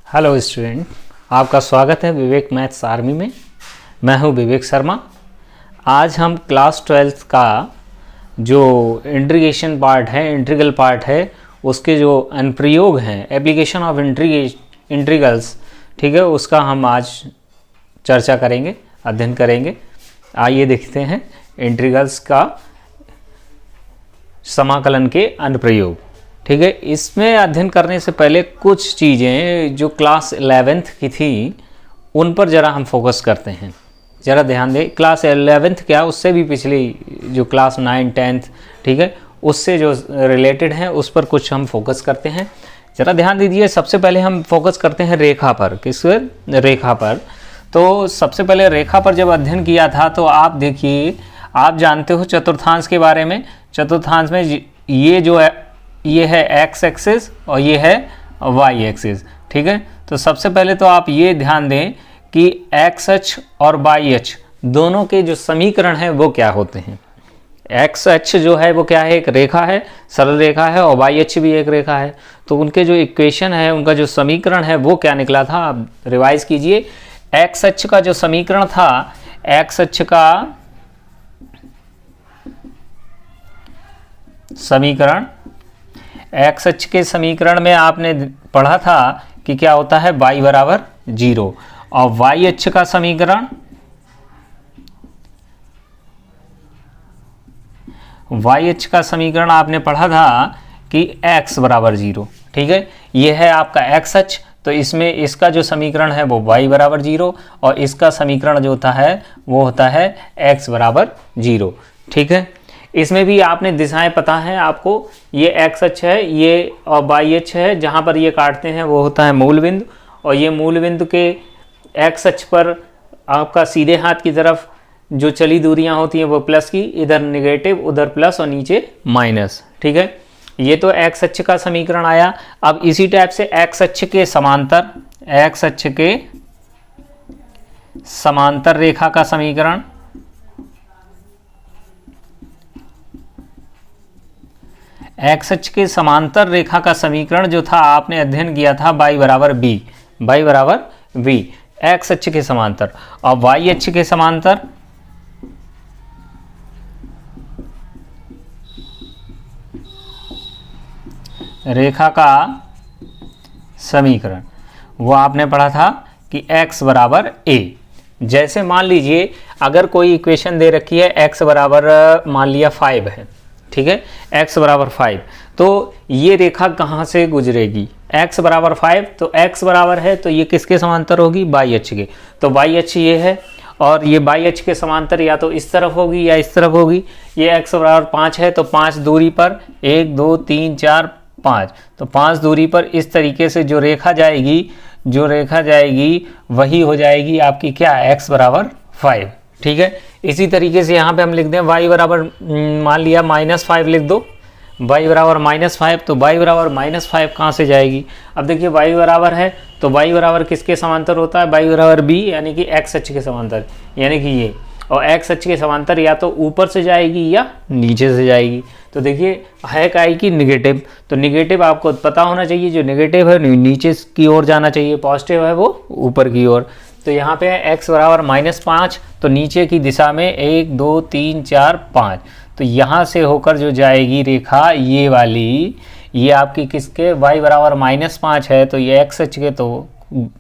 Hello student, आपका स्वागत है विवेक मैथ्स आर्मी में। मैं हूं विवेक शर्मा। आज हम क्लास 12th का जो इंटीग्रेशन पार्ट है, इंटीग्रल पार्ट है, उसके जो अनुप्रयोग हैं, एप्लीकेशन ऑफ इंटीग्रल्स, ठीक है, उसका हम आज चर्चा करेंगे, अध्ययन करेंगे। आइए देखते हैं इंटीग्रल्स का समाकलन के अनुप्रयोग। ठीक है, इसमें अध्ययन करने से पहले कुछ चीज़ें जो क्लास 11th की थी उन पर ज़रा हम फोकस करते हैं। ज़रा ध्यान दें, क्लास 11th क्या, उससे भी पिछली जो क्लास 9, 10th, ठीक है, उससे जो रिलेटेड हैं उस पर कुछ हम फोकस करते हैं। ज़रा ध्यान दीजिए। सबसे पहले हम फोकस करते हैं रेखा पर। किस रेखा पर? तो सबसे पहले रेखा पर जब अध्ययन किया था तो आप देखिए, आप जानते हो चतुर्थांश के बारे में। चतुर्थांश में ये जो है, ये है एक्स एक्सिस और ये है वाई एक्सिस। ठीक है, तो सबसे पहले तो आप ये ध्यान दें कि एक्स अक्ष और वाई अक्ष दोनों के जो समीकरण हैं वो क्या होते हैं। एक्स अक्ष जो है वो क्या है, एक रेखा है, सरल रेखा है, और वाई अक्ष भी एक रेखा है। तो उनके जो इक्वेशन है, उनका जो समीकरण है वो क्या निकला था, आप रिवाइज कीजिए। एक्स अक्ष का जो समीकरण था, एक्स अक्ष का समीकरण, एक्स अक्ष के समीकरण में आपने पढ़ा था कि क्या होता है, y बराबर 0। और y अक्ष का समीकरण, y अक्ष का समीकरण आपने पढ़ा था कि x बराबर 0। ठीक है, ये है आपका x अक्ष। तो इसमें इसका जो समीकरण है वो y बराबर 0 और इसका समीकरण जो होता है वो होता है x बराबर 0। ठीक है, इसमें भी आपने दिशाएं पता है आपको। ये एक्स अक्ष है, ये और वाई अक्ष है, जहाँ पर ये काटते हैं वो होता है मूल बिंदु। और ये मूल बिंदु के एक्स अक्ष पर आपका सीधे हाथ की तरफ जो चली दूरियां होती हैं वो प्लस की, इधर नेगेटिव, उधर प्लस और नीचे माइनस। ठीक है, ये तो एक्स अक्ष का समीकरण आया। अब इसी टाइप से एक्स अक्ष के समांतर, एक्स अक्ष के समांतर रेखा का समीकरण, एक्स अक्ष के समांतर रेखा का समीकरण जो था आपने अध्ययन किया था, y बराबर b, y बराबर v, एक्स अक्ष के समांतर। और y अक्ष के समांतर रेखा का समीकरण, वो आपने पढ़ा था कि x बराबर a। जैसे मान लीजिए अगर कोई इक्वेशन दे रखी है, x बराबर मान लिया 5 है, ठीक है, x बराबर 5, तो ये रेखा कहाँ से गुजरेगी, x बराबर 5, तो x बराबर है तो ये किसके समांतर होगी, y अक्ष के। तो y अक्ष ये है और ये y अक्ष के समांतर या तो इस तरफ होगी या इस तरफ होगी। ये x बराबर 5 है तो 5 दूरी पर 1 2 3 4 5, तो 5 दूरी पर इस तरीके से जो रेखा जाएगी वही हो जाएगी आपकी क्या, x बराबर 5। ठीक है, इसी तरीके से यहाँ पे हम लिख दें y बराबर मान लिया -5 लिख दो, y बराबर -5, तो y बराबर -5 कहाँ से जाएगी। अब देखिए y बराबर है तो y बराबर किसके समांतर होता है, y बराबर b, यानी कि x अक्ष के समांतर, यानी कि ये। और x अक्ष के समांतर या तो ऊपर से जाएगी या नीचे से जाएगी। तो देखिए है क्या कि निगेटिव, तो निगेटिव आपको पता होना चाहिए, जो निगेटिव है नीचे की ओर जाना चाहिए, पॉजिटिव है वो ऊपर की ओर। तो यहाँ पे है x बराबर -5, तो नीचे की दिशा में 1 2 3 4 5, तो यहाँ से होकर जो जाएगी रेखा ये वाली, ये आपकी किसके, y बराबर -5 है तो ये x अक्ष के तो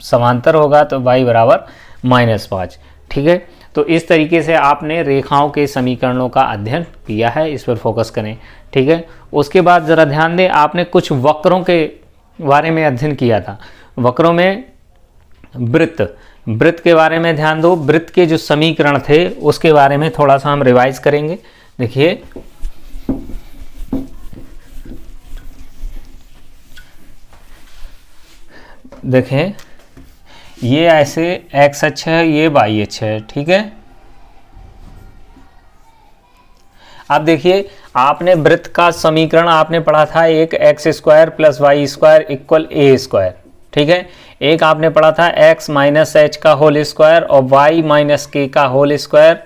समांतर होगा, तो y बराबर -5। ठीक है, तो इस तरीके से आपने रेखाओं के समीकरणों का अध्ययन किया है, इस पर फोकस करें। ठीक है, उसके बाद ज़रा ध्यान दें, आपने कुछ वक्रों के बारे में अध्ययन किया था। वक्रों में वृत्त के बारे में ध्यान दो। वृत्त के जो समीकरण थे उसके बारे में थोड़ा सा हम रिवाइज करेंगे। देखिए, देखें ये ऐसे एक्स अक्ष है, ये वाई अक्ष है। ठीक है, अब देखिए आपने वृत्त का समीकरण आपने पढ़ा था, एक x² + y² = a²। ठीक है, एक आपने पढ़ा था x - h का होल स्क्वायर और y - k का होल स्क्वायर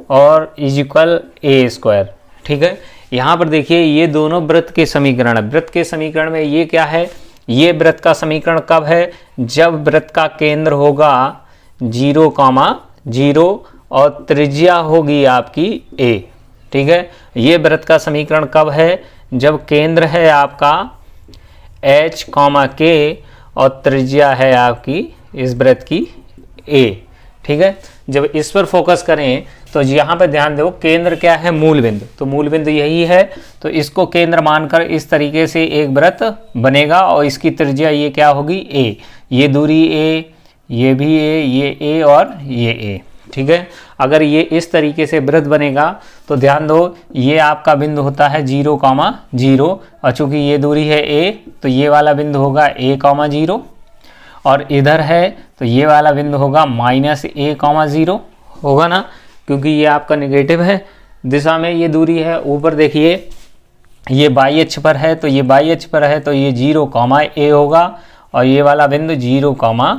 और इक्वल a²। ठीक है, यहाँ पर देखिए ये दोनों वृत्त के समीकरण है। वृत्त के समीकरण में ये क्या है, ये वृत्त का समीकरण कब है? जब वृत्त का केंद्र होगा 0,0 और त्रिज्या होगी आपकी a। ठीक है, ये वृत्त का समीकरण कब है? जब केंद्र है आपका h, k और त्रिज्या है आपकी इस वृत्त की a। ठीक है, जब इस पर फोकस करें तो यहाँ पर ध्यान दो, केंद्र क्या है? मूल बिंदु। तो मूल बिंदु यही है, तो इसको केंद्र मानकर इस तरीके से एक वृत्त बनेगा और इसकी त्रिज्या ये क्या होगी? a। ये दूरी a, ये भी a, ये a और ये a। ठीक है, अगर ये इस तरीके से वृत्त बनेगा तो ध्यान दो, ये आपका बिंदु होता है 0,0 और चूंकि ये दूरी है a तो ये वाला बिंदु होगा a,0 और इधर है तो ये वाला बिंदु होगा -a,0 होगा ना, क्योंकि ये आपका नेगेटिव है दिशा में ये दूरी है। ऊपर देखिए ये बाई अक्ष पर है, तो ये बाई अक्ष पर है तो ये 0,a होगा और ये वाला बिंदु 0,-a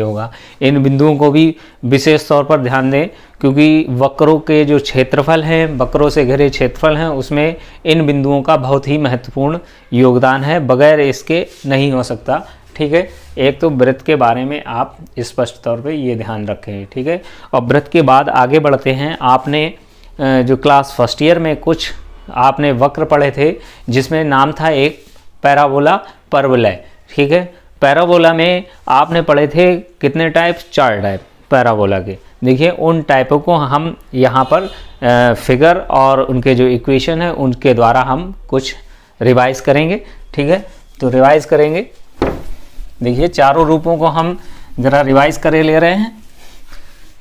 होगा। इन बिंदुओं को भी विशेष तौर पर ध्यान दें, क्योंकि वक्रों के जो क्षेत्रफल हैं, वक्रों से घिरे क्षेत्रफल हैं, उसमें इन बिंदुओं का बहुत ही महत्वपूर्ण योगदान है, बगैर इसके नहीं हो सकता। ठीक है, एक तो वृत्त के बारे में आप स्पष्ट तौर पे ये ध्यान रखें। ठीक है, और वृत्त के बाद आगे बढ़ते हैं। आपने जो क्लास फर्स्ट ईयर में कुछ आपने वक्र पढ़े थे, जिसमें नाम था एक पैराबोला, परवलय। ठीक है, पैराबोला में आपने पढ़े थे कितने टाइप? 4 टाइप पैराबोला के। देखिए, उन टाइपों को हम यहाँ पर फिगर और उनके जो इक्वेशन है उनके द्वारा हम कुछ रिवाइज करेंगे। ठीक है, तो रिवाइज करेंगे। देखिए, चारों रूपों को हम ज़रा रिवाइज करे ले रहे हैं।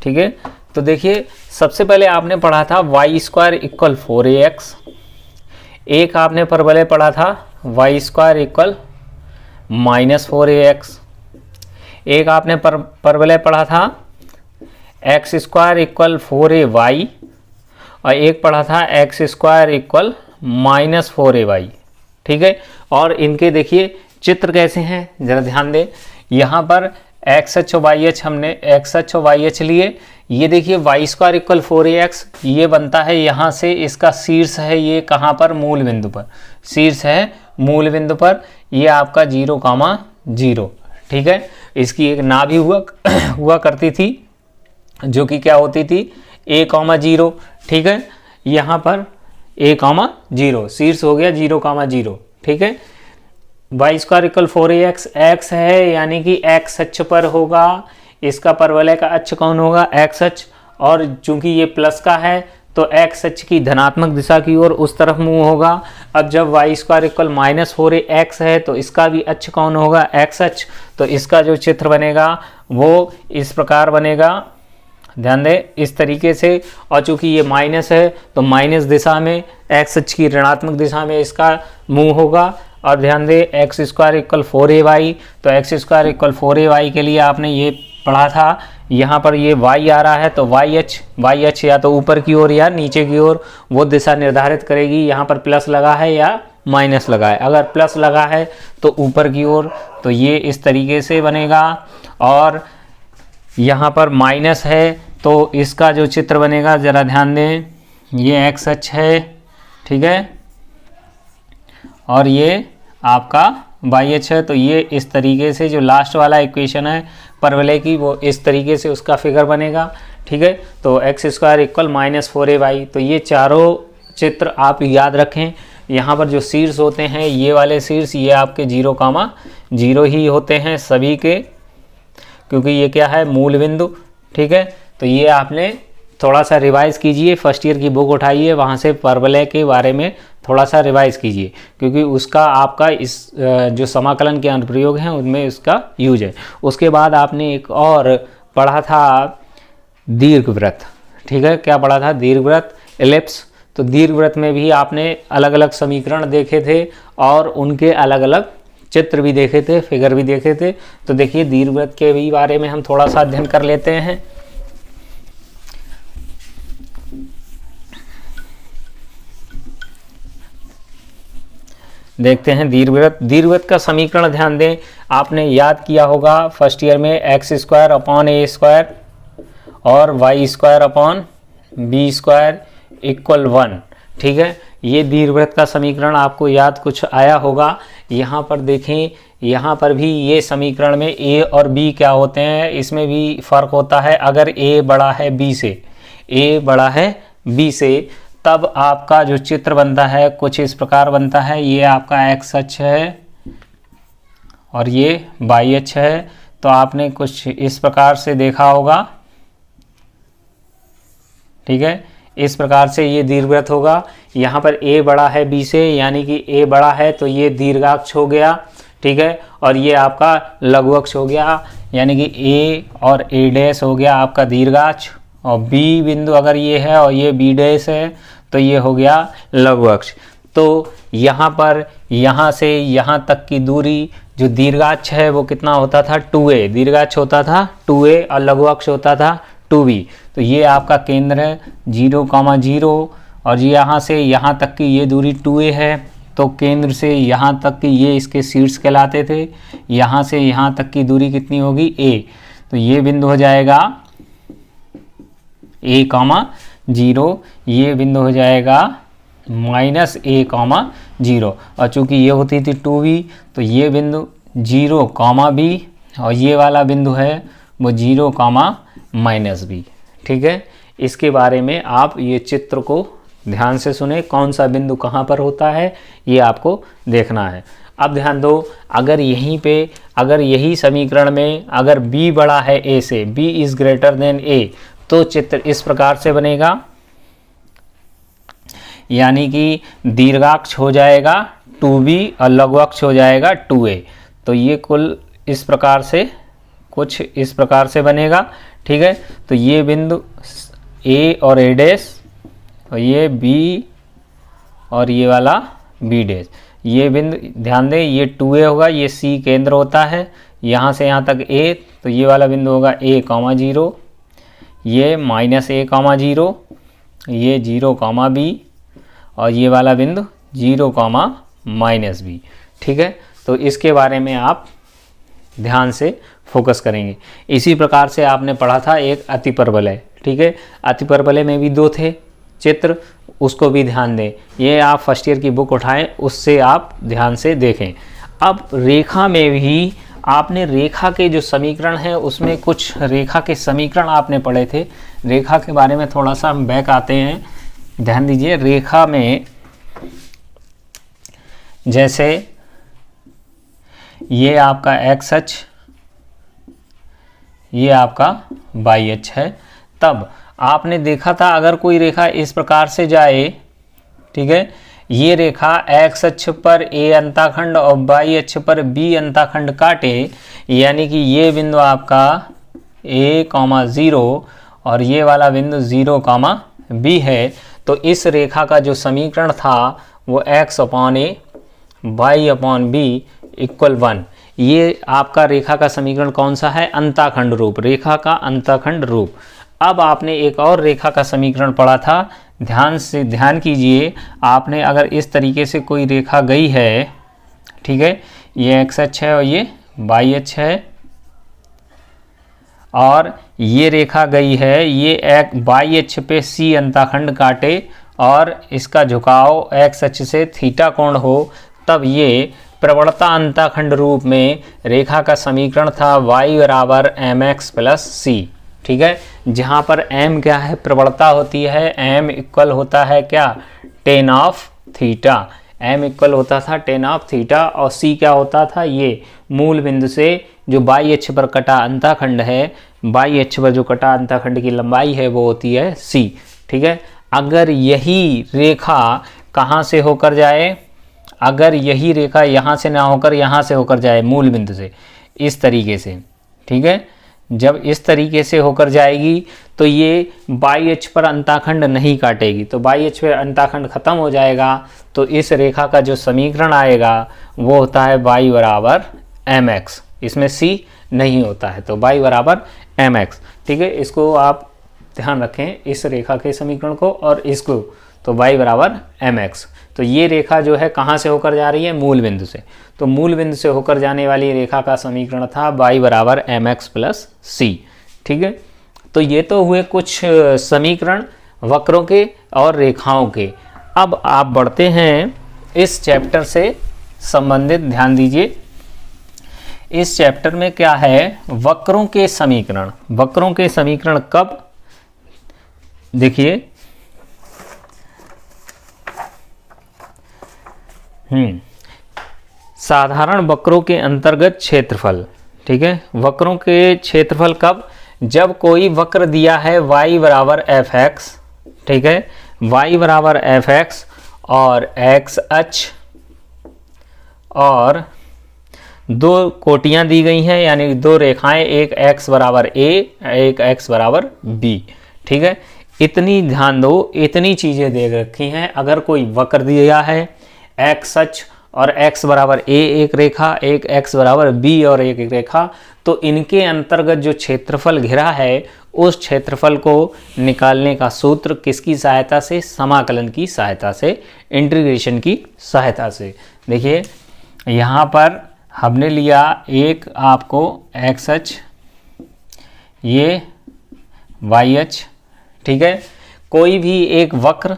ठीक है, तो देखिए सबसे पहले आपने पढ़ा था y² = 4ax। एक आपने परवलय पढ़ा था y² = -4ax। एक आपने परवलय पढ़ा था x² = 4ay और एक पढ़ा था x² = -4ay। ठीक है, और इनके देखिए चित्र कैसे हैं जरा ध्यान दें। यहाँ पर x अक्ष और y अक्ष हमने x अक्ष और y अक्ष लिए। ये देखिए y² = 4ax, ये बनता है यहाँ से, इसका शीर्ष है ये कहाँ पर? मूल बिंदु पर। शीर्ष है मूल बिंदु पर, ये आपका 0,0। ठीक है, इसकी एक नाभि हुआ करती थी, जो कि क्या होती थी? a,0। ठीक है, यहाँ पर a,0, शीर्ष हो गया 0,0। ठीक है, y² = 4ax, x है यानी कि x अक्ष पर होगा। इसका परवलय का अक्ष कौन होगा? x अक्ष। और चूंकि ये प्लस का है तो x अक्ष की धनात्मक दिशा की ओर उस तरफ मुंह होगा। अब जब y² = -4ax है तो इसका भी अक्ष कौन होगा? x अक्ष। तो इसका जो चित्र बनेगा वो इस प्रकार बनेगा, ध्यान दें, इस तरीके से। और चूंकि ये माइनस है तो माइनस दिशा में, x अक्ष की ऋणात्मक दिशा में इसका मुंह होगा। और ध्यान दें, x² = 4ay, तो x² = 4ay के लिए आपने ये पढ़ा था, यहाँ पर ये y आ रहा है तो y अक्ष या तो ऊपर की ओर या नीचे की ओर वो दिशा निर्धारित करेगी। यहाँ पर प्लस लगा है या माइनस लगा है, अगर प्लस लगा है तो ऊपर की ओर, तो ये इस तरीके से बनेगा। और यहाँ पर माइनस है तो इसका जो चित्र बनेगा ज़रा ध्यान दें, ये x अक्ष है। ठीक है, और ये आपका y अक्ष है, तो ये इस तरीके से जो लास्ट वाला इक्वेशन है परवलय की, वो इस तरीके से उसका फिगर बनेगा। ठीक है, तो x² = -4ay। तो ये चारों चित्र आप याद रखें। यहाँ पर जो शीर्ष होते हैं, ये वाले शीर्ष, ये आपके 0,0 ही होते हैं सभी के, क्योंकि ये क्या है? मूल बिंदु। ठीक है, तो ये आपने थोड़ा सा रिवाइज कीजिए, फर्स्ट ईयर की बुक उठाइए, वहाँ से परवलय के बारे में थोड़ा सा रिवाइज कीजिए, क्योंकि उसका आपका इस जो समाकलन के अनुप्रयोग हैं उनमें उसका यूज है। उसके बाद आपने एक और पढ़ा था दीर्घवृत्त। ठीक है, क्या पढ़ा था? दीर्घवृत्त, एलिप्स। तो दीर्घवृत्त में भी आपने अलग अलग समीकरण देखे थे और उनके अलग अलग चित्र भी देखे थे, फिगर भी देखे थे। तो देखिए, दीर्घवृत्त के भी बारे में हम थोड़ा सा अध्ययन कर लेते हैं। देखते हैं दीर्घवृत्त। दीर्घवृत्त का समीकरण ध्यान दें, आपने याद किया होगा फर्स्ट ईयर में x² / a² और y² / b² = 1। ठीक है, ये दीर्घवृत्त का समीकरण आपको याद कुछ आया होगा। यहाँ पर देखें, यहाँ पर भी ये समीकरण में ए और बी क्या होते हैं, इसमें भी फ़र्क होता है। अगर ए बड़ा है बी से, ए बड़ा है बी से, तब आपका जो चित्र बनता है कुछ इस प्रकार बनता है। ये आपका एक्स अक्ष है और ये वाई अक्ष है। तो आपने कुछ इस प्रकार से देखा होगा, ठीक है। इस प्रकार से ये दीर्घवृत्त होगा। यहाँ पर ए बड़ा है बी से, यानी कि ए बड़ा है तो ये दीर्घाक्ष हो गया, ठीक है। और ये आपका लघु अक्ष हो गया, यानी कि ए और ए डैश हो गया आपका दीर्घाक्ष, और बी बिंदु अगर ये है और ये बी डैश है तो ये हो गया लघु अक्ष। तो यहाँ पर यहाँ से यहाँ तक की दूरी जो दीर्घाक्ष है वो कितना होता था, 2a, दीर्घाक्ष होता था 2a और लघु अक्ष होता था 2b। तो ये आपका केंद्र है 0,0, और यहाँ से यहाँ तक की ये दूरी 2a है। तो केंद्र से यहाँ तक की ये इसके शीर्ष कहलाते थे। यहाँ से यहाँ तक की दूरी कितनी होगी, a। तो ये बिंदु हो जाएगा a,0, ये बिंदु हो जाएगा -a,0, और चूंकि ये होती थी 2b तो ये बिंदु 0,b, और ये वाला बिंदु है वो 0,-b, ठीक है। इसके बारे में आप ये चित्र को ध्यान से सुने, कौन सा बिंदु कहाँ पर होता है ये आपको देखना है। अब ध्यान दो, अगर यहीं पे, अगर यही समीकरण में अगर b बड़ा है a से, b is greater than a, तो चित्र इस प्रकार से बनेगा, यानी कि दीर्घाक्ष हो जाएगा 2b और लघु अक्ष हो जाएगा 2a। तो ये कुल इस प्रकार से, कुछ इस प्रकार से बनेगा, ठीक है। तो ये बिंदु a और a डैश, और ये b और ये वाला b डैश, ये बिंदु ध्यान दें, ये 2a होगा, ये c केंद्र होता है, यहाँ से यहाँ तक a, तो ये वाला बिंदु होगा a,0, ये -a,0, ये 0,b, और ये वाला बिंदु 0,-b, ठीक है। तो इसके बारे में आप ध्यान से फोकस करेंगे। इसी प्रकार से आपने पढ़ा था एक अतिपरवलय, ठीक है। अतिपरवलय में भी 2 थे चित्र, उसको भी ध्यान दें। ये आप फर्स्ट ईयर की बुक उठाएं, उससे आप ध्यान से देखें। अब रेखा में भी आपने रेखा के जो समीकरण हैं उसमें कुछ रेखा के समीकरण आपने पढ़े थे। रेखा के बारे में थोड़ा सा हम बैक आते हैं, ध्यान दीजिए। रेखा में जैसे ये आपका एक्स अक्ष, ये आपका वाई अक्ष है, तब आपने देखा था अगर कोई रेखा इस प्रकार से जाए, ठीक है, ये रेखा एक्स अक्ष पर ए अंताखंड और वाई अक्ष पर बी अंताखंड काटे, यानी कि ये बिंदु आपका a,0 और ये वाला बिंदु 0,b है, तो इस रेखा का जो समीकरण था वो x/a y/b = 1। ये आपका रेखा का समीकरण कौन सा है, अंताखंड रूप, रेखा का अंताखंड रूप। अब आपने एक और रेखा का समीकरण पढ़ा था, ध्यान कीजिए। आपने अगर इस तरीके से कोई रेखा गई है, ठीक है, ये एक्स अक्ष है और ये वाई अक्ष है, और ये रेखा गई है, ये वाई अक्ष पे सी अंताखंड काटे और इसका झुकाव एक्स अक्ष से थीटा कोण हो, तब ये प्रवणता अंताखंड रूप में रेखा का समीकरण था y = mx + c, ठीक है। जहाँ पर m क्या है, प्रवणता होती है, m इक्वल होता है क्या, tan of theta, m equal होता था tan ऑफ थीटा, और c क्या होता था, ये मूल बिंदु से जो y अक्ष पर कटा अंताखंड है, y अक्ष पर जो कटा अंताखंड की लंबाई है वो होती है c, ठीक है। अगर यही रेखा कहाँ से होकर जाए, अगर यही रेखा यहाँ से ना होकर यहाँ से होकर जाए मूल बिंदु से, इस तरीके से, ठीक है, जब इस तरीके से होकर जाएगी तो ये वाई अक्ष पर अंताखंड नहीं काटेगी, तो वाई अक्ष पर अंताखंड खत्म हो जाएगा। तो इस रेखा का जो समीकरण आएगा वो होता है y = mx, इसमें c नहीं होता है, तो y = mx, ठीक है। इसको आप ध्यान रखें, इस रेखा के समीकरण को और इसको, तो y = mx। तो ये रेखा जो है कहाँ से होकर जा रही है, मूल बिंदु से, तो मूल बिंदु से होकर जाने वाली रेखा का समीकरण था y = mx + c, ठीक है। तो ये तो हुए कुछ समीकरण वक्रों के और रेखाओं के। अब आप बढ़ते हैं इस चैप्टर से संबंधित, ध्यान दीजिए इस चैप्टर में क्या है, वक्रों के समीकरण। वक्रों के समीकरण कब, देखिए साधारण वक्रों के अंतर्गत क्षेत्रफल, ठीक है। वक्रों के क्षेत्रफल कब, जब कोई वक्र दिया है y बराबर एफ एक्स, ठीक है, y बराबर एफ एक्स और x अक्ष और दो कोटियां दी गई हैं, यानी दो रेखाएं, एक x बराबर a, एक x बराबर b, ठीक है। इतनी ध्यान दो, इतनी चीज़ें दे रखी हैं। अगर कोई वक्र दिया है x अक्ष और x बराबर a एक रेखा, एक x बराबर b और एक रेखा, तो इनके अंतर्गत जो क्षेत्रफल घिरा है उस क्षेत्रफल को निकालने का सूत्र किसकी सहायता से, समाकलन की सहायता से, इंटीग्रेशन की सहायता से। देखिए यहाँ पर हमने लिया एक आपको x अक्ष, ये y अक्ष, ठीक है। कोई भी एक वक्र,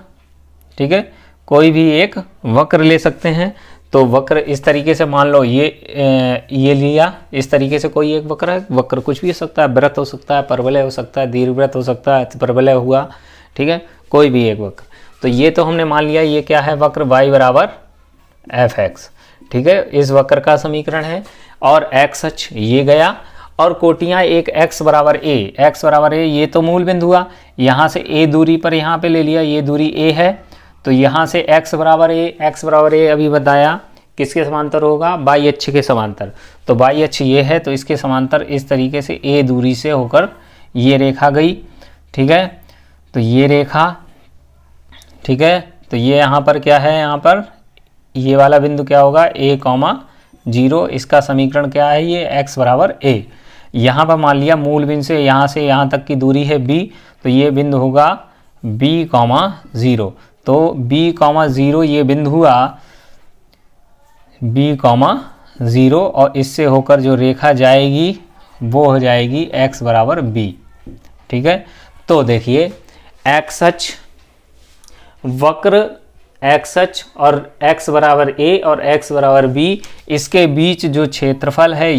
ठीक है, कोई भी एक वक्र ले सकते हैं। तो वक्र इस तरीके से मान लो ये लिया, इस तरीके से कोई एक वक्र है। वक्र कुछ भी हो सकता है, वृत्त हो सकता है, परवलय हो सकता है, दीर्घवृत्त हो सकता है, परवलय हुआ, ठीक है, कोई भी एक वक्र। तो ये तो हमने मान लिया ये क्या है, वक्र y बराबर एफ एक्स, ठीक है, इस वक्र का समीकरण है। और x अक्ष ये गया और कोटियां एक x बराबर a, x बराबर a ये तो मूल बिंदु हुआ, यहाँ से a दूरी पर यहाँ पे ले लिया, ये दूरी a है, तो यहाँ से x बराबर a अभी बताया किसके समांतर होगा, y अक्ष के समांतर। तो y अक्ष ये है, तो इसके समांतर इस तरीके से a दूरी से होकर ये रेखा गई, ठीक है। तो ये रेखा, ठीक है, तो ये यहाँ पर क्या है, यहाँ पर ये वाला बिंदु क्या होगा, a,0, इसका समीकरण क्या है, ये x बराबर a। यहाँ पर मान लिया मूल बिंदु से यहाँ तक की दूरी है b, तो ये बिंदु होगा b,0। तो b,0 ये बिंदु हुआ b,0 और इससे होकर जो रेखा जाएगी वो हो जाएगी x बराबर b, ठीक है। तो देखिए x अक्ष, वक्र x अक्ष और x बराबर a और x बराबर b, इसके बीच जो क्षेत्रफल है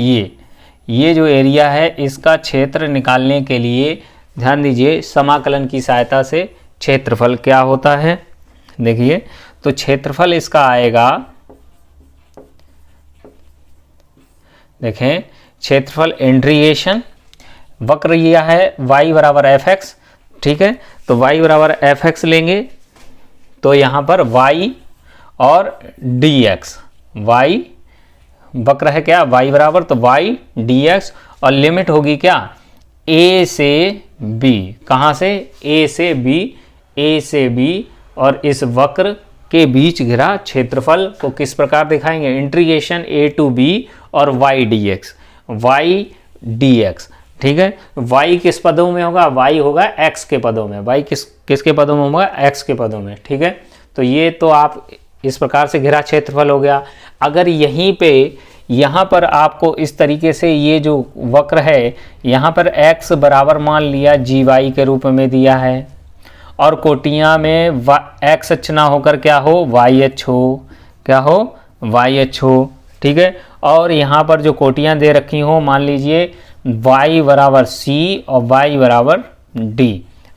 ये जो एरिया है, इसका क्षेत्र निकालने के लिए ध्यान दीजिए समाकलन की सहायता से क्षेत्रफल क्या होता है। देखिए तो क्षेत्रफल इसका आएगा, देखें क्षेत्रफल इंटीग्रेशन, वक्र यह है y बराबर एफ एक्स, ठीक है। तो y बराबर एफ एक्स लेंगे तो यहाँ पर y और dx, y वक्र है क्या, y बराबर, तो y dx और लिमिट होगी क्या, a से b, कहाँ से, a से b, a से b, और इस वक्र के बीच घिरा क्षेत्रफल को किस प्रकार दिखाएंगे, इंटीग्रेशन a टू b और y dx, ठीक है। y किस पदों में होगा, y होगा x के पदों में, y किसके पदों में होगा, x के पदों में, ठीक है। तो ये तो आप इस प्रकार से घिरा क्षेत्रफल हो गया। अगर यहीं पे यहाँ पर आपको इस तरीके से ये जो वक्र है यहाँ पर x बराबर मान लिया gy के रूप में दिया है और कोटियाँ में x अक्ष ना होकर क्या हो, y अक्ष हो, क्या हो, y अक्ष हो, ठीक है। और यहाँ पर जो कोटियाँ दे रखी हो मान लीजिए y बराबर c और y बराबर d,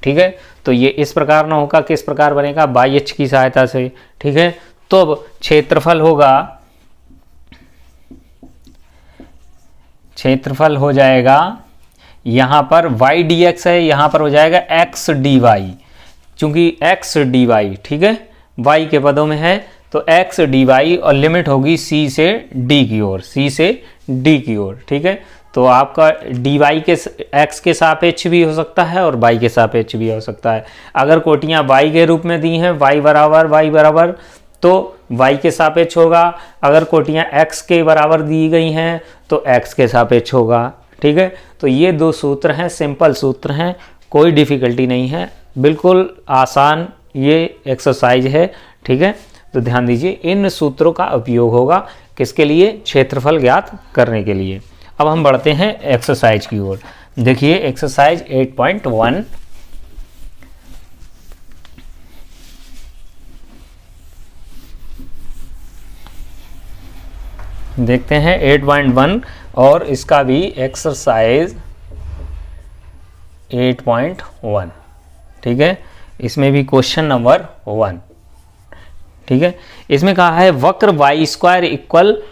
ठीक है। तो ये इस प्रकार ना होगा, किस प्रकार बनेगा, y अक्ष की सहायता से, ठीक है। तो अब क्षेत्रफल होगा, क्षेत्रफल हो जाएगा यहाँ पर y dx है, यहाँ पर हो जाएगा x dy, चूंकि x dy, ठीक है, y के पदों में है, तो x dy और लिमिट होगी c से d की ओर, c से d की ओर, ठीक है। तो आपका dy के x के सापेक्ष भी हो सकता है और y के सापेक्ष भी हो सकता है। अगर कोटियाँ y के रूप में दी हैं, y बराबर, तो y के सापेक्ष होगा। अगर कोटियाँ x के बराबर दी गई हैं तो x के सापेक्ष होगा, ठीक है। तो ये दो सूत्र हैं, सिंपल सूत्र हैं, कोई डिफ़िकल्टी नहीं है, बिल्कुल आसान ये एक्सरसाइज है, ठीक है। तो ध्यान दीजिए इन सूत्रों का उपयोग होगा किसके लिए, क्षेत्रफल ज्ञात करने के लिए। अब हम बढ़ते हैं एक्सरसाइज की ओर। देखिए एक्सरसाइज 8.1, देखते हैं 8.1 और इसका भी एक्सरसाइज 8.1, ठीक है। इसमें भी क्वेश्चन नंबर 1, ठीक है। इसमें कहा है वक्र वाई स्क्वायर इक्वल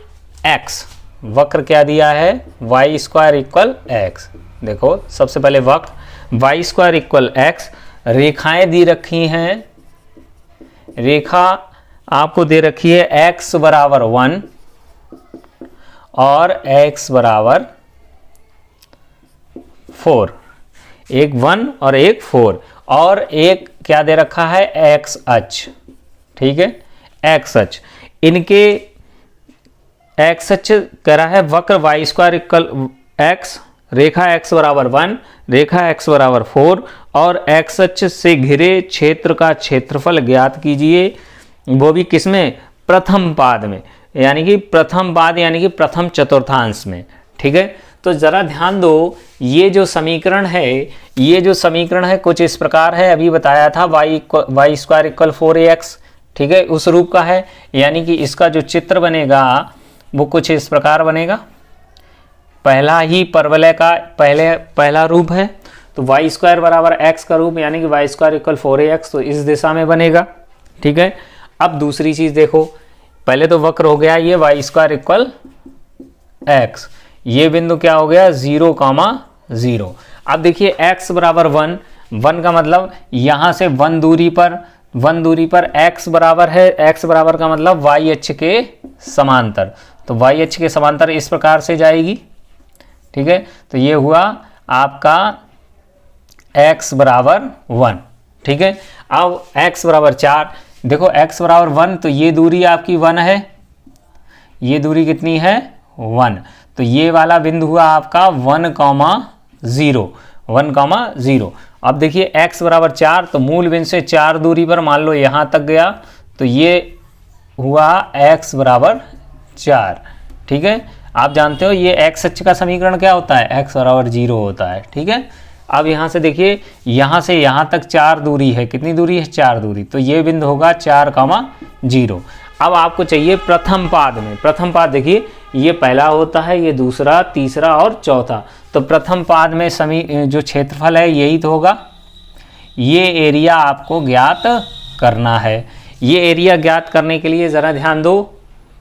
एक्स। वक्र क्या दिया है, वाई स्क्वायर इक्वल एक्स। देखो सबसे पहले वक्र वाई स्क्वायर इक्वल एक्स, रेखाएं दी रखी हैं, रेखा आपको दे रखी है x बराबर 1 और x बराबर 4, एक 1 और एक 4, और एक क्या दे रखा है x अक्ष, ठीक है, x अक्ष। इनके x अक्ष कह रहा है वक्र वाई स्क्वायर इक्वल एक्स, रेखा x बराबर 1, रेखा x बराबर 4 और x अक्ष से घिरे क्षेत्र का क्षेत्रफल ज्ञात कीजिए, वो भी किसमें, प्रथम पाद में, यानी कि प्रथम पाद यानी कि प्रथम चतुर्थांश में, ठीक है। तो जरा ध्यान दो, ये जो समीकरण है, ये जो समीकरण है कुछ इस प्रकार है, अभी बताया था वाई स्क्वायर इक्वल 4ax, ठीक है, उस रूप का है। यानी कि इसका जो चित्र बनेगा वो कुछ इस प्रकार बनेगा। पहला ही परवलय का पहला रूप है, तो वाई स्क्वायर बराबर एक्स का रूप, यानी कि वाई स्क्वायर इक्वल 4ax, तो इस दिशा में बनेगा, ठीक है। अब दूसरी चीज देखो, पहले तो वक्र हो गया ये वाई स्क्वायर इक्वल एक्स, ये बिंदु क्या हो गया 0,0। अब देखिए x बराबर 1 का मतलब यहां से 1 दूरी पर x बराबर है, x बराबर का मतलब y अक्ष के समांतर, तो y अक्ष के समांतर इस प्रकार से जाएगी, ठीक है। तो ये हुआ आपका x बराबर 1, ठीक है। अब x बराबर 4, देखो x बराबर 1, तो ये दूरी आपकी 1 है, ये दूरी कितनी है 1, तो ये वाला बिंदु हुआ आपका 1,0। अब देखिए x बराबर 4, तो मूल बिंदु से 4 दूरी पर मान लो यहाँ तक गया, तो ये हुआ x बराबर 4, ठीक है। आप जानते हो ये x अक्ष का समीकरण क्या होता है, x बराबर 0 होता है, ठीक है। अब यहाँ से देखिए, यहाँ से यहाँ तक 4 दूरी है, कितनी दूरी है 4 दूरी, तो ये बिंदु होगा 4,0। अब आपको चाहिए प्रथम पाद में, प्रथम पाद देखिए ये पहला होता है, ये दूसरा, तीसरा और चौथा, तो प्रथम पाद में जो क्षेत्रफल है यही तो होगा। ये एरिया आपको ज्ञात करना है। ये एरिया ज्ञात करने के लिए ज़रा ध्यान दो,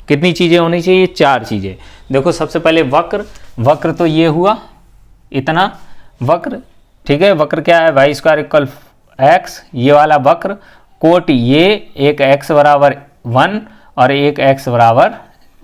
कितनी चीज़ें होनी चाहिए, 4 चीज़ें। देखो सबसे पहले वक्र तो ये हुआ इतना वक्र, ठीक है। वक्र क्या है, वाई स्क्वायर इक्वल एक्स, ये वाला वक्र, कोट ये एक x बराबर 1 और एक x बराबर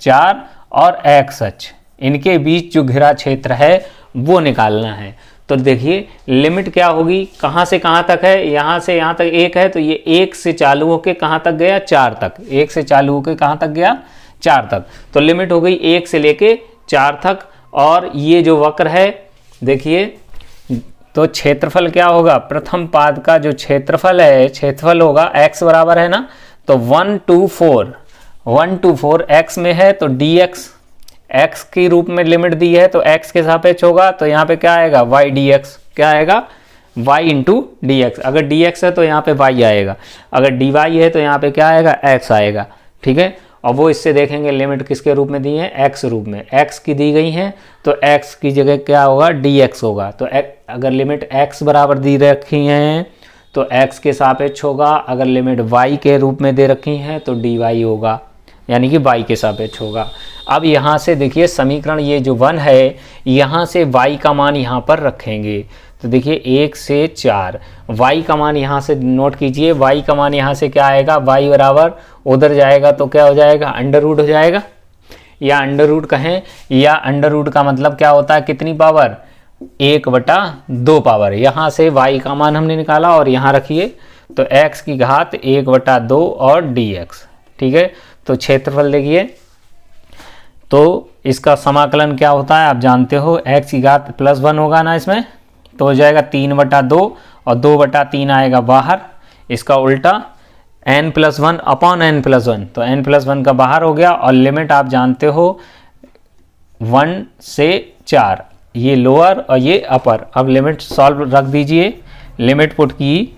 4 और x अक्ष, इनके बीच जो घिरा क्षेत्र है वो निकालना है। तो देखिए लिमिट क्या होगी, कहाँ से कहाँ तक है, यहाँ से यहाँ तक 1 है, तो ये 1 से चालू होके कहाँ तक गया 4 तक, 1 से चालू होके कहाँ तक गया 4 तक, तो लिमिट हो गई 1 से लेके 4 तक। और ये जो वक्र है देखिए, तो क्षेत्रफल क्या होगा, प्रथम पाद का जो क्षेत्रफल है, क्षेत्रफल होगा x बराबर है ना, तो 1 to 4 x में है, तो dx x के रूप में लिमिट दी है, तो x के सापेक्ष होगा, तो यहाँ पे क्या आएगा y dx, क्या आएगा y इंटू dx। अगर dx है तो यहाँ पे y आएगा, अगर dy है तो यहाँ पे क्या आएगा x आएगा, ठीक है। और वो इससे देखेंगे लिमिट किसके रूप में दी है, x रूप में, x की दी गई है, तो x की जगह क्या होगा dx होगा। तो अगर लिमिट x बराबर दी रखी हैं तो x के सापेक्ष होगा, अगर लिमिट y के रूप में दे रखी हैं तो dy होगा, यानी कि y के सापेक्ष होगा। अब यहाँ से देखिए समीकरण ये जो 1 है, यहाँ से y का मान यहाँ पर रखेंगे, तो देखिए 1 से 4, y का मान यहाँ से नोट कीजिए, y का मान यहाँ से क्या आएगा, y बराबर उधर जाएगा तो क्या हो जाएगा, अंडर रूट हो जाएगा, या अंडर रूट कहें, या अंडर रूट का मतलब क्या होता है, कितनी पावर, 1/2 पावर। यहाँ से y का मान हमने निकाला और यहाँ रखिए, तो x की घात 1/2 और dx, ठीक है। तो क्षेत्रफल देखिए, तो इसका समाकलन क्या होता है आप जानते हो, x की घात +1 होगा ना इसमें, तो हो जाएगा 3/2 और 2/3 आएगा बाहर, इसका उल्टा n+1 अपॉन n+1, तो n+1 का बाहर हो गया। और लिमिट आप जानते हो 1 से 4, ये लोअर और ये अपर। अब लिमिट सॉल्व रख दीजिए, लिमिट पुट की,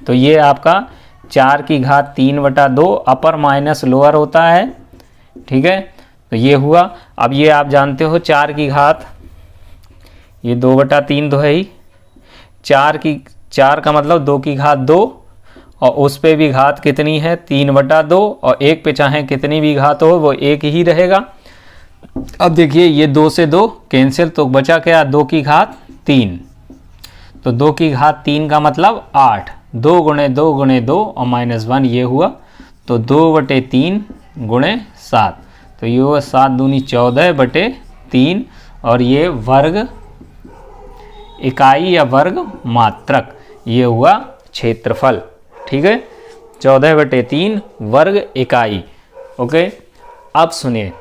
तो ये आपका 4 की घात 3/2 अपर माइनस लोअर होता है, ठीक है। तो ये हुआ। अब ये आप जानते हो 4 की घात, ये 2/3 तो है ही, 4 का मतलब 2 की घात 2, और उस पे भी घात कितनी है 3/2, और एक पे चाहे कितनी भी घात हो वो एक ही रहेगा। अब देखिए ये 2 से 2 कैंसिल, तो बचा क्या 2 की घात 3, तो 2 की घात 3 का मतलब 8, 2 गुणे 2 गुणे 2 और -1 ये हुआ, तो 2/3 गुणे 7, तो ये हुआ 7 दूनी 14/3, और ये वर्ग इकाई या वर्ग मात्रक, ये हुआ क्षेत्रफल। ठीक है, 14/3 वर्ग इकाई। ओके, अब सुनिए,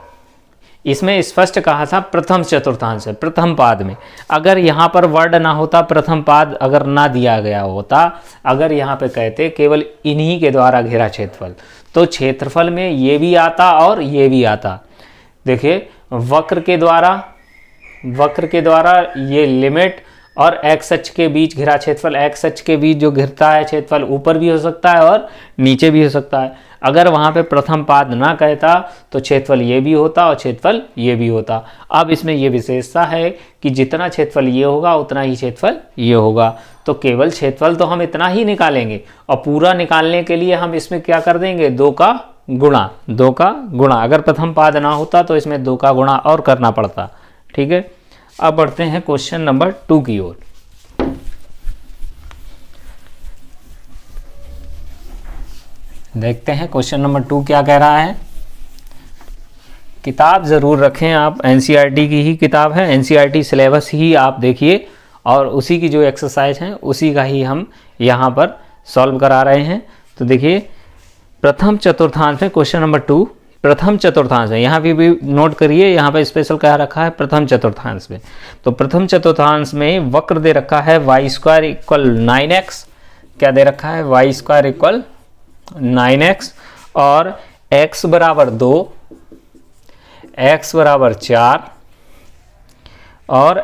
इसमें स्पष्ट कहा था प्रथम चतुर्थांश, प्रथम पाद में। अगर यहाँ पर वर्ड ना होता, प्रथम पाद अगर ना दिया गया होता, अगर यहाँ पे कहते केवल इन्हीं के द्वारा घेरा क्षेत्रफल, तो क्षेत्रफल में ये भी आता और ये भी आता। देखिए वक्र के द्वारा ये लिमिट और एक्स अक्ष के बीच घिरा क्षेत्रफल, एक्स अक्ष के बीच जो घिरता है क्षेत्रफल ऊपर भी हो सकता है और नीचे भी हो सकता है। अगर वहाँ पे प्रथम पाद ना कहता तो क्षेत्रफल ये भी होता और क्षेत्रफल ये भी होता। अब इसमें ये विशेषता है कि जितना क्षेत्रफल ये होगा उतना ही क्षेत्रफल ये होगा, तो केवल क्षेत्रफल तो हम इतना ही निकालेंगे, और पूरा निकालने के लिए हम इसमें क्या कर देंगे 2 का गुणा। अगर प्रथम पाद ना होता तो इसमें 2 का गुणा और करना पड़ता। ठीक है, अब बढ़ते हैं क्वेश्चन नंबर 2 की ओर। देखते हैं क्वेश्चन नंबर 2 क्या कह रहा है। किताब ज़रूर रखें आप, एनसीईआरटी की ही किताब है, एनसीईआरटी सिलेबस ही आप देखिए, और उसी की जो एक्सरसाइज हैं उसी का ही हम यहाँ पर सॉल्व करा रहे हैं। तो देखिए प्रथम चतुर्थांश में क्वेश्चन नंबर 2 प्रथम चतुर्थांश है, यहाँ भी नोट करिए, यहाँ पे स्पेशल क्या रखा है प्रथम चतुर्थांश में। तो प्रथम चतुर्थांश में वक्र दे रखा है y² = 9x, क्या दे रखा है y² = 9x, और x = 2, x = 4, और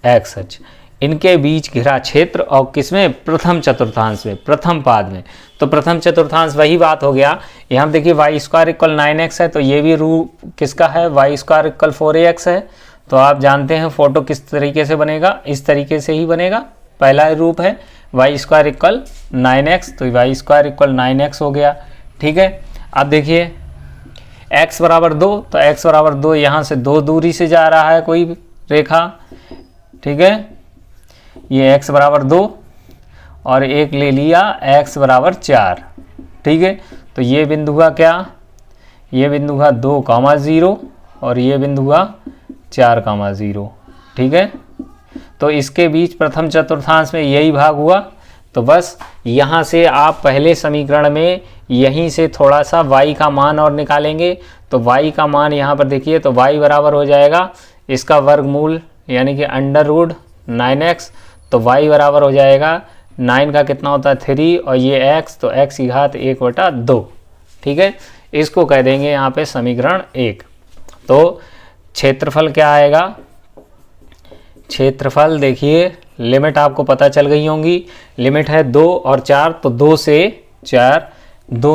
x अक्ष इनके बीच घिरा क्षेत्र, और किसमें प्रथम चतुर्थांश में, प्रथम पाद में। तो प्रथम चतुर्थांश वही बात हो गया। यहाँ देखिए y² = 9x है, तो ये भी रूप किसका है y² = 4ax है। तो आप जानते हैं फोटो किस तरीके से बनेगा, इस तरीके से ही बनेगा। पहला रूप है y² = 9x, तो y² = 9x हो गया। ठीक है, अब देखिए x = 2, तो x = 2 यहाँ से 2 दूरी से जा रहा है कोई रेखा। ठीक है, ये x = 2 और एक ले लिया x = 4। ठीक है, तो ये बिंदु का क्या, ये बिंदु का 2,0 और ये बिंदु का 4,0। ठीक है, तो इसके बीच प्रथम चतुर्थांश में यही भाग हुआ। तो बस यहाँ से आप पहले समीकरण में यहीं से थोड़ा सा y का मान और निकालेंगे। तो y का मान यहाँ पर देखिए, तो y बराबर हो जाएगा इसका वर्गमूल यानी कि √9x, तो y बराबर हो जाएगा 9 का कितना होता है 3, और ये x, तो x की घात 1/2। ठीक है, इसको कह देंगे यहाँ पे समीकरण 1। तो क्षेत्रफल क्या आएगा, क्षेत्रफल देखिए लिमिट आपको पता चल गई होंगी, लिमिट है 2 और 4, तो 2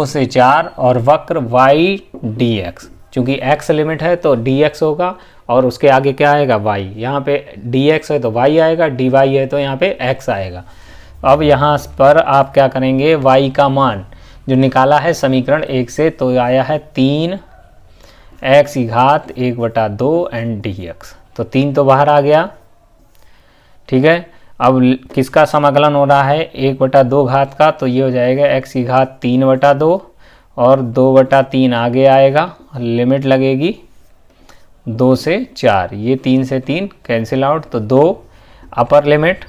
से 4 और वक्र y dx, चूंकि x लिमिट है तो dx होगा, और उसके आगे क्या आएगा y, यहाँ पे dx है तो y आएगा, dy है तो यहाँ पे x आएगा। अब यहाँ पर आप क्या करेंगे, y का मान जो निकाला है समीकरण 1 से, तो आया है 3x की घात 1/2 एंड dx, तो 3 तो बाहर आ गया। ठीक है, अब किसका समाकलन हो रहा है 1/2 घात का, तो ये हो जाएगा x की घात 3/2 और 2/3 आगे आएगा, लिमिट लगेगी 2 से 4, ये 3 से 3 कैंसिल आउट, तो 2 अपर लिमिट,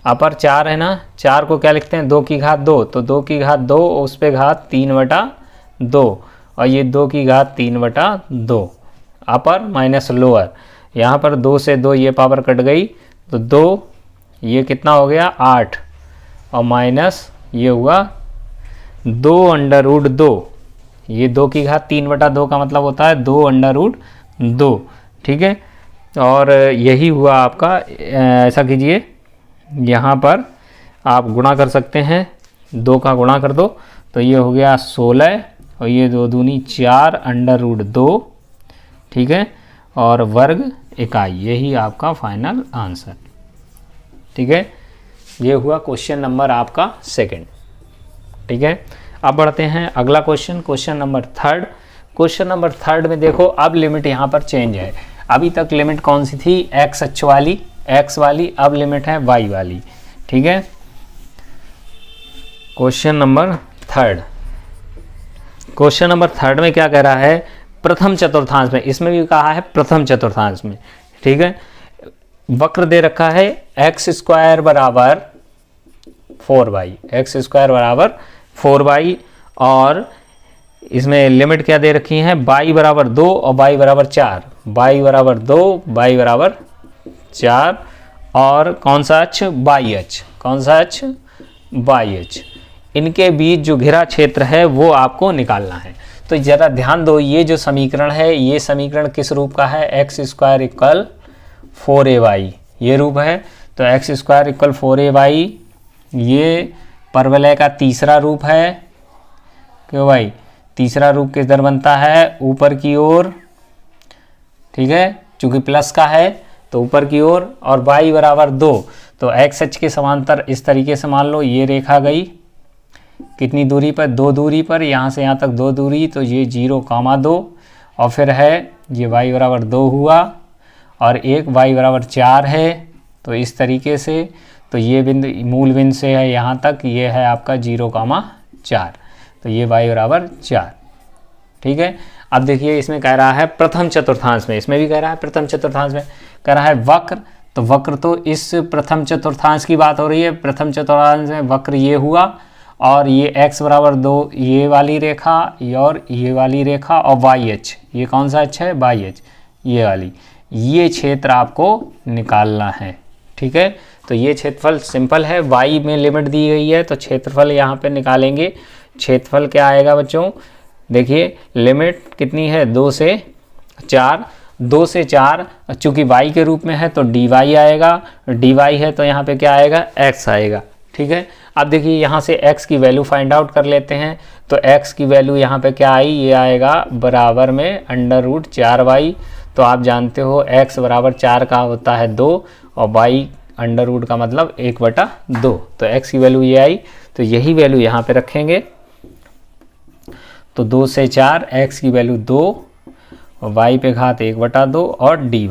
अपर 4 है ना, 4 को क्या लिखते हैं 2 की घात 2, तो 2 की घात 2 उस पे घात 3/2, और ये 2 की घात 3/2 अपर माइनस लोअर, यहाँ पर 2 से 2 ये पावर कट गई, तो 2 ये कितना हो गया 8, और माइनस ये हुआ 2√2, ये 2 की घात 3/2 का मतलब होता है 2√2। ठीक है, और यही हुआ आपका, ऐसा कीजिए यहाँ पर आप गुणा कर सकते हैं, 2 का गुणा कर दो, तो ये हो गया 16 और ये 2 दूनी 4 √2, ठीक है, और वर्ग इकाई, यही आपका फाइनल आंसर। ठीक है, ये हुआ क्वेश्चन नंबर आपका सेकंड। ठीक है, अब बढ़ते हैं अगला question, question number third. Question number third में देखो, अब लिमिट यहाँ पर चेंज है। अभी तक लिमिट कौन सी थी? एक्स अक्ष वाली, एक्स वाली, अब लिमिट है वाई वाली। ठीक है, question number third, question number third में क्या कह रहा है? प्रथम चतुर्थांश में, इसमें भी कहा है प्रथम चतुर्थांश में। ठीक है, वक्र दे रखा है x² बराबर 4y, x² बराबर 4y, और इसमें लिमिट क्या दे रखी है? y बराबर 2 और y बराबर 4, y बराबर 2, y बराबर 4, और कौन सा अक्ष? y अक्ष, कौन सा अक्ष? y अक्ष। इनके बीच जो घिरा क्षेत्र है वो आपको निकालना है। तो ज़रा ध्यान दो, ये जो समीकरण है, ये समीकरण किस रूप का है? x² इक्वल 4ay, ये रूप है। तो x² इक्वल 4ay, ये परवलय का तीसरा रूप है। क्यों भाई? तीसरा रूप किस दर बनता है? ऊपर की ओर। ठीक है, चूंकि प्लस का है तो ऊपर की ओर, और y बराबर 2, तो x अक्ष के समांतर इस तरीके से मान लो ये रेखा गई, कितनी दूरी पर? 2 दूरी पर, यहाँ से यहाँ तक 2 दूरी, तो ये 0,2, और फिर है ये y बराबर 2 हुआ, और एक y बराबर 4 है। तो इस तरीके से, तो ये बिंदु मूल बिंदु से है यहाँ तक, ये है आपका 0,4, तो ये y बराबर 4। ठीक है, अब देखिए इसमें कह रहा है प्रथम चतुर्थांश में, इसमें भी कह रहा है प्रथम चतुर्थांश में, कह रहा है वक्र। तो वक्र तो इस प्रथम चतुर्थांश की बात हो रही है। प्रथम चतुर्थांश में वक्र ये हुआ, और ये x बराबर 2, ये वाली रेखा, और ये वाली रेखा, और y अक्ष, ये कौन सा अक्ष है? y अक्ष, ये वाली, ये क्षेत्र आपको निकालना है। ठीक है, तो ये क्षेत्रफल सिंपल है, y में लिमिट दी गई है, तो क्षेत्रफल यहाँ पे निकालेंगे। क्षेत्रफल क्या आएगा बच्चों? देखिए लिमिट कितनी है? 2 से 4, 2 से 4, चूँकि y के रूप में है तो dy आएगा, dy है तो यहाँ पे क्या आएगा? x आएगा। ठीक है, अब देखिए यहाँ से x की वैल्यू फाइंड आउट कर लेते हैं। तो x की वैल्यू यहाँ पे क्या आई? ये आएगा बराबर में √4y। तो आप जानते हो x बराबर 4 का होता है 2, और y √ का मतलब 1/2। तो x की वैल्यू ये आई, तो यही वैल्यू यहाँ पे रखेंगे। तो 2 से 4, x की वैल्यू 2, और y पे घात 1/2, और dy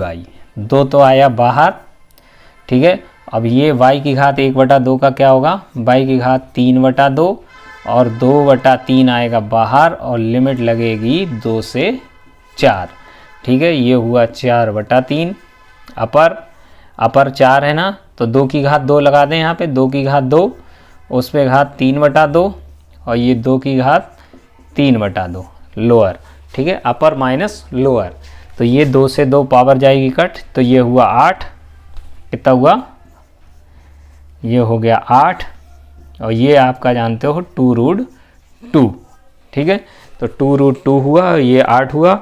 2 तो आया बाहर। ठीक है, अब ये y की घात 1/2 का क्या होगा? y की घात 3/2, और 2/3 आएगा बाहर, और लिमिट लगेगी 2 से 4। ठीक है, ये हुआ 4/3। अपर 4 है ना, तो 2 की घात 2 लगा दें यहाँ पे, 2 की घात 2, उस पे घात 3/2, और ये 2 की घात 3/2 लोअर। ठीक है, अपर माइनस लोअर, तो ये 2 से 2 पावर जाएगी कट, तो ये हुआ 8। कितना हुआ? ये हो गया 8, और ये आपका जानते हो 2√2। ठीक है, तो 2√2 हुआ, ये 8 हुआ,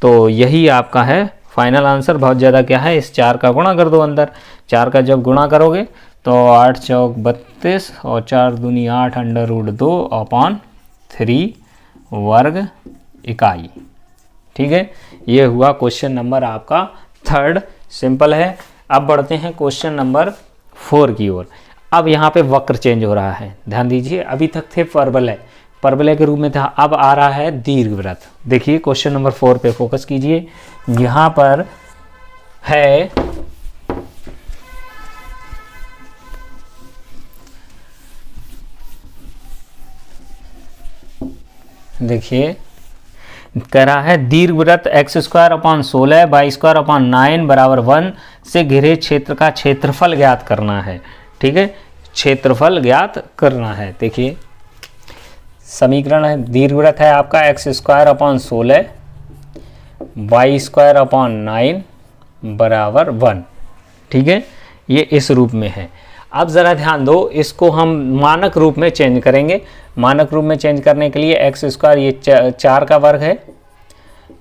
तो यही आपका है फाइनल आंसर। बहुत ज़्यादा क्या है? इस 4 का गुणा कर दो अंदर, 4 का जब गुणा करोगे तो 8 चौक 32, और 4 दूनी 8 √2/3 वर्ग इकाई। ठीक है, ये हुआ क्वेश्चन नंबर आपका थर्ड, सिंपल है। अब बढ़ते हैं क्वेश्चन नंबर 4 की ओर। अब यहाँ पे वक्र चेंज हो रहा है, ध्यान दीजिए। अभी तक थे परवलय, परवलय के रूप में था, अब आ रहा है दीर्घवृत्त। देखिए क्वेश्चन नंबर 4 पे फोकस कीजिए। यहाँ पर है देखिए कह रहा है दीर्घवृत्त x²/16 y² 9 = 1 से घिरे क्षेत्र का क्षेत्रफल ज्ञात करना है। ठीक है, क्षेत्रफल ज्ञात करना है। देखिए समीकरण है, दीर्घवृत्त है आपका x²/16 y² 9 = 1। ठीक है, ये इस रूप में है। अब ज़रा ध्यान दो, इसको हम मानक रूप में चेंज करेंगे। मानक रूप में चेंज करने के लिए x², ये 4 का वर्ग है,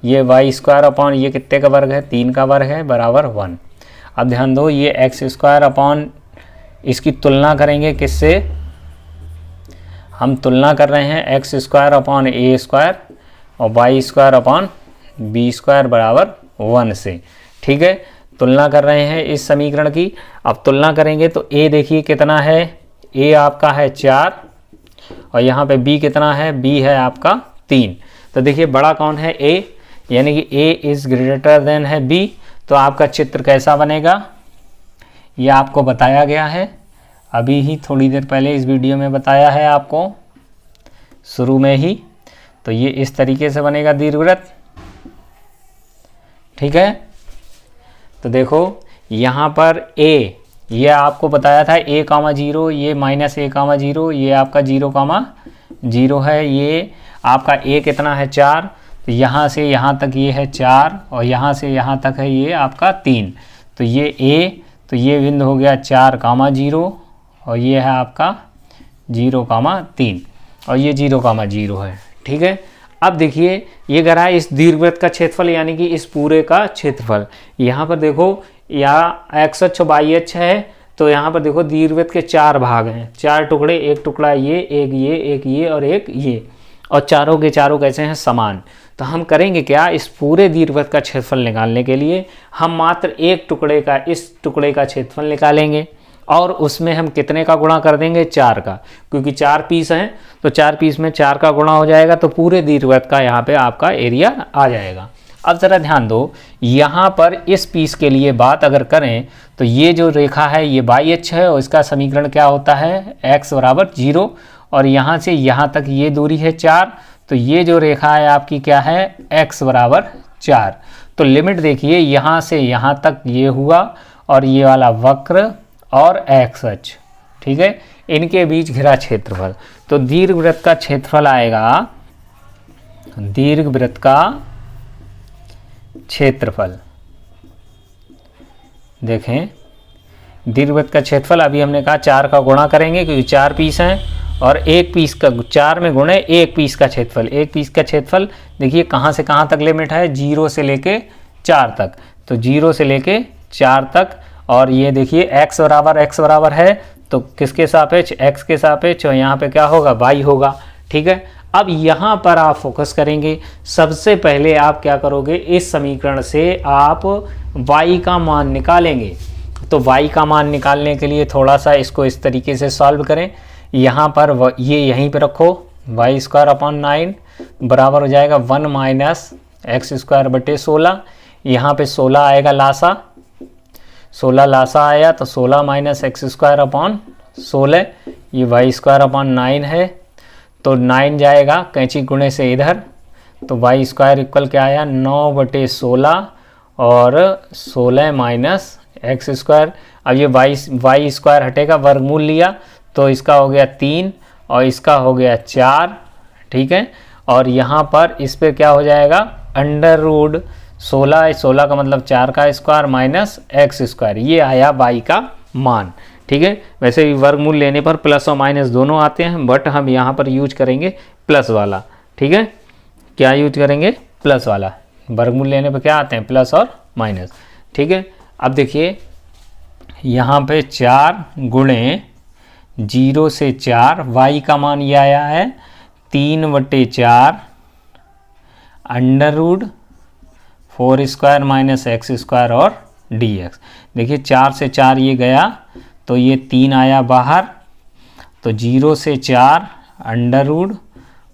ये y² ये कितने का वर्ग है? 3 का वर्ग है, बराबर 1। अब ध्यान दो, ये x² इसकी तुलना करेंगे किससे? हम तुलना कर रहे हैं x² a², और y square upon b square बराबर 1 से। ठीक है, तुलना कर रहे हैं इस समीकरण की। अब तुलना करेंगे तो ए देखिए कितना है, ए आपका है 4 और यहाँ पे बी कितना है, बी है आपका 3। तो देखिए बड़ा कौन है, ए, यानी कि ए इज़ ग्रेटर देन है बी। तो आपका चित्र कैसा बनेगा ये आपको बताया गया है, अभी ही थोड़ी देर पहले इस वीडियो में बताया है आपको शुरू में ही। तो ये इस तरीके से बनेगा दीर्घवृत्त। ठीक है, तो देखो यहाँ पर ए, ये आपको बताया था a, 0, ये -a, 0, ये आपका 0, है। ये आपका a कितना है 4, तो यहाँ से यहाँ तक ये है 4 और यहाँ से यहाँ तक है ये आपका 3। तो ये a, तो ये बिंदु हो गया 4, 0 और ये है आपका 0, 3 और ये 0, 0 है। ठीक है, अब देखिए ये कह रहा है इस दीर्घवृत्त का क्षेत्रफल, यानी कि इस पूरे का क्षेत्रफल। यहाँ पर देखो यहाँ एक्स अक्ष वाई अक्ष है, तो यहाँ पर देखो दीर्घवृत्त के 4 भाग हैं, 4 टुकड़े, एक टुकड़ा ये, एक ये, एक ये और एक ये, और चारों के चारों कैसे हैं, समान। तो हम करेंगे क्या, इस पूरे दीर्घवृत्त का क्षेत्रफल निकालने के लिए हम मात्र एक टुकड़े का, इस टुकड़े का क्षेत्रफल निकालेंगे और उसमें हम कितने का गुणा कर देंगे, 4 का, क्योंकि 4 पीस हैं तो 4 पीस में 4 का गुणा हो जाएगा, तो पूरे दीर्घवृत्त का यहाँ पे आपका एरिया आ जाएगा। अब ज़रा ध्यान दो, यहाँ पर इस पीस के लिए बात अगर करें तो ये जो रेखा है ये वाई अक्ष है और इसका समीकरण क्या होता है, x बराबर 0 और यहाँ से यहाँ तक ये दूरी है 4, तो ये जो रेखा है आपकी क्या है, x बराबर 4। तो लिमिट देखिए यहाँ से यहाँ तक ये हुआ और ये वाला वक्र और x अक्ष, ठीक है, इनके बीच घिरा क्षेत्रफल। तो दीर्घवृत्त का क्षेत्रफल आएगा, दीर्घवृत्त का क्षेत्रफल, देखें दीर्घवृत्त का क्षेत्रफल, अभी हमने कहा 4 का गुणा करेंगे क्योंकि 4 पीस हैं और एक पीस का 4 में गुणे एक पीस का क्षेत्रफल। एक पीस का क्षेत्रफल देखिए कहाँ से कहाँ तक लिमिट है, 0 से लेके 4 तक, तो 0 से लेके 4 तक। और ये देखिए x बराबर है तो किसके सापेक्ष, x के सापेक्ष, और यहाँ पे क्या होगा, y होगा। ठीक है, अब यहाँ पर आप फोकस करेंगे, सबसे पहले आप क्या करोगे, इस समीकरण से आप y का मान निकालेंगे। तो y का मान निकालने के लिए थोड़ा सा इसको इस तरीके से सॉल्व करें। यहाँ पर ये यहीं पे रखो, वाई स्क्वायर अपॉन 9 बराबर हो जाएगा 1 माइनस एक्स स्क्वायर बटे 16। यहाँ पे 16 आएगा लासा, 16 लासा आया तो 16 माइनस एक्स स्क्वायर अपॉन 16, ये वाई स्क्वायर अपॉन 9 है, तो 9 जाएगा कैंची गुणे से इधर, तो वाई स्क्वायर इक्वल क्या आया, 9 बटे 16 और 16 माइनस एक्स स्क्वायर। अब ये वाई स्क्वायर हटेगा, वर्गमूल लिया तो इसका हो गया 3 और इसका हो गया 4। ठीक है, और यहाँ पर इस पे क्या हो जाएगा, अंडर रूट 16 का मतलब 4 का स्क्वायर माइनस एक्स स्क्वायर, ये आया वाई का मान। ठीक है, वैसे भी वर्गमूल लेने पर प्लस और माइनस दोनों आते हैं, बट हम यहाँ पर यूज करेंगे प्लस वाला। ठीक है, क्या यूज करेंगे, प्लस वाला। वर्गमूल लेने पर क्या आते हैं, प्लस और माइनस। ठीक है, अब देखिए यहाँ पे 4 गुणे 0 से 4, y का मान ये आया है 3/4 under root 4 square minus x square और dx। देखिए 4 से 4 ये गया तो ये 3 आया बाहर, तो 0 से 4 under root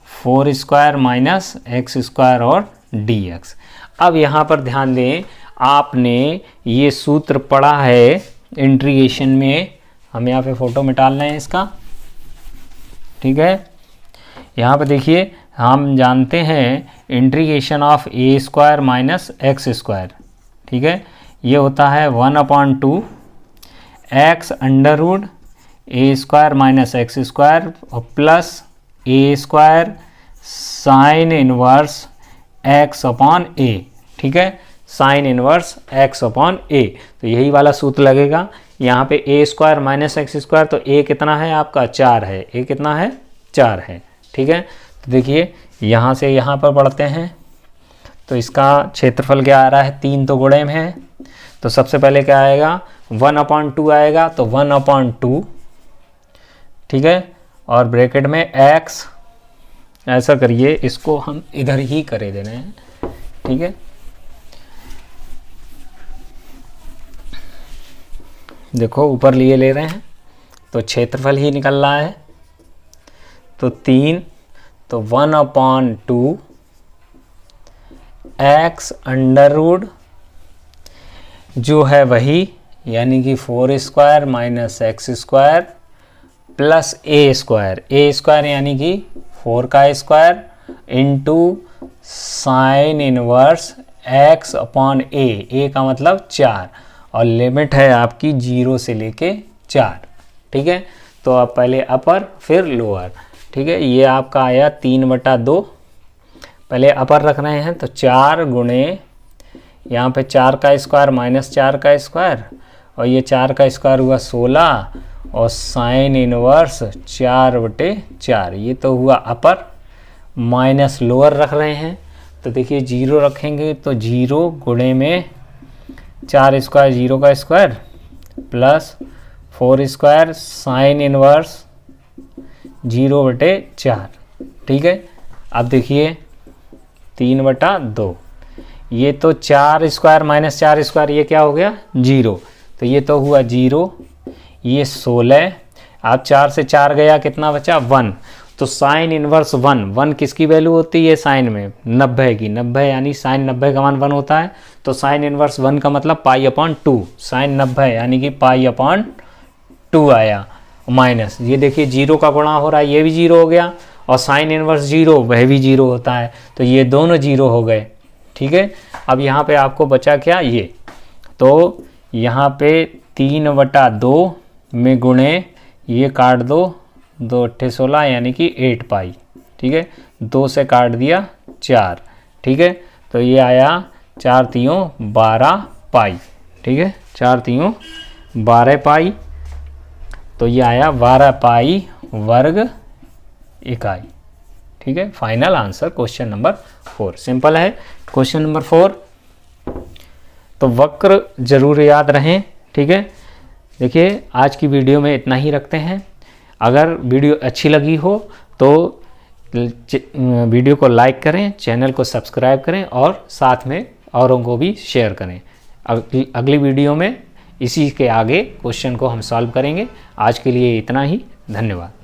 4 square minus x square और dx। अब यहाँ पर ध्यान दें, आपने ये सूत्र पढ़ा है इंटीग्रेशन में, हम यहाँ पे फ़ोटो मिटा लें इसका। ठीक है, यहाँ पे देखिए हम जानते हैं integration of A square minus x square. ठीक है, ये होता है 1/2 X under root A square minus x square और plus A square sine inverse X upon A. ठीक है, sine inverse X upon A, तो यही वाला सूत्र लगेगा। यहाँ पे A square minus x square, तो ए कितना है आपका, 4 है, ए कितना है, 4 है। ठीक है, तो देखिए यहाँ से यहाँ पर बढ़ते हैं, तो इसका क्षेत्रफल क्या आ रहा है, 3 तो गुणे में है, तो सबसे पहले क्या आएगा, 1/2 आएगा, तो 1/2। ठीक है, और ब्रैकेट में एक्स ऐसा करिए, इसको हम इधर ही करे दे रहे हैं, ठीक है। देखो ऊपर लिए ले रहे हैं तो क्षेत्रफल ही निकल रहा है, तो 3, तो 1/2 x अंडर रूट जो है वही, यानी कि 4² minus x square plus A square यानी कि 4 का square into sine inverse x upon A का मतलब 4, और लिमिट है आपकी 0 से लेके 4, ठीक है। तो अब पहले अपर फिर लोअर, ठीक है। ये आपका आया 3/2, पहले अपर रख रहे हैं तो 4 गुणे यहाँ पे 4 का स्क्वायर माइनस 4 का स्क्वायर, और ये 4 का स्क्वायर हुआ 16, और साइन इनवर्स 4/4, ये तो हुआ अपर। माइनस लोअर रख रहे हैं तो देखिए 0 रखेंगे तो 0 गुणे में 4 स्क्वायर 0 का square plus 4 square sine inverse 0/4, ठीक है। अब देखिए 3/2, ये तो 4 स्क्वायर माइनस 4 स्क्वायर, ये क्या हो गया 0, तो ये तो हुआ 0, ये 16, आप 4 से 4 गया कितना बचा 1, तो साइन इनवर्स 1 किसकी वैल्यू होती है साइन में 90 की, 90 यानी साइन 90 का मान 1 होता है, तो साइन इनवर्स 1 का मतलब π/2, साइन 90 यानी कि π/2 आया, माइनस ये देखिए 0 का गुणा हो रहा है, ये भी 0 हो गया, और साइन इनवर्स 0 वह भी 0 होता है, तो ये दोनों 0 हो गए, ठीक है। अब यहाँ पे आपको बचा क्या ये, तो यहाँ पे 3/2 में गुणे ये काट दो, 2 × 16 यानी कि 8 पाई, ठीक है। 2 से काट दिया 4, ठीक है। तो ये आया 4 × 12 पाई, ठीक है, 4 × 12 पाई, तो ये आया 12 पाई वर्ग इकाई, ठीक है। Final answer question number 4, simple है। क्वेश्चन नंबर 4, तो वक्र जरूर याद रहें, ठीक है। देखिए आज की वीडियो में इतना ही रखते हैं। अगर वीडियो अच्छी लगी हो तो वीडियो को लाइक करें, चैनल को सब्सक्राइब करें, और साथ में औरों को भी शेयर करें। अगली वीडियो में इसी के आगे क्वेश्चन को हम सॉल्व करेंगे। आज के लिए इतना ही, धन्यवाद।